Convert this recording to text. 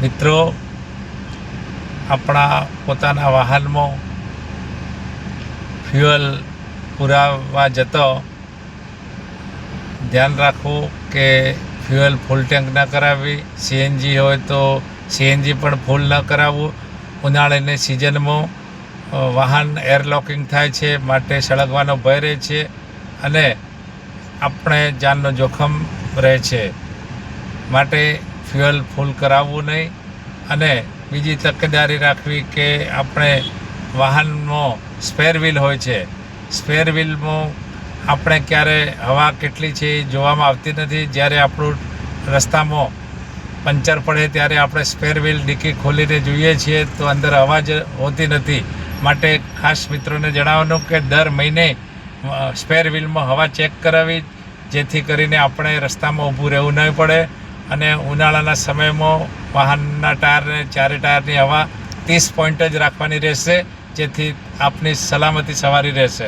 મિત્રો, આપણા પોતાના વાહનમાં ફ્યુઅલ પુરાવવા જતો ધ્યાન રાખવું કે ફ્યુઅલ ફૂલ ટેન્ક ન કરાવવી. સીએનજી હોય તો સીએનજી પણ ફૂલ ન કરાવવું. ઉનાળાની સિઝનમાં વાહન એરલોકિંગ થાય છે, માટે સળગવાનો ભય રહે છે અને આપણે જાનનો જોખમ રહે છે. માટે ફ્યુઅલ ફૂલ કરાવવું નહીં. અને બીજી તકેદારી રાખવી કે આપણે વાહનમાં સ્પેર વ્હીલ હોય છે, સ્પેર વ્હીલમાં આપણે ક્યારે હવા કેટલી છે એ જોવામાં આવતી નથી. જ્યારે આપણું રસ્તામાં પંચર પડે ત્યારે આપણે સ્પેર વ્હીલ ડિક્કી ખોલીને જોઈએ છીએ તો અંદર હવા જ હોતી નથી. માટે ખાસ મિત્રોને જણાવવાનું કે દર મહિને સ્પેર વ્હીલમાં હવા ચેક કરાવી, જેથી કરીને આપણે રસ્તામાં ઊભું રહેવું નહીં પડે. અને ઉનાળાના સમયમાં વાહનના ટાયરને ચારે ટાયરની હવા 30 પોઈન્ટ જ રાખવાની રહેશે, જેથી આપની સલામતી સવારી રહેશે.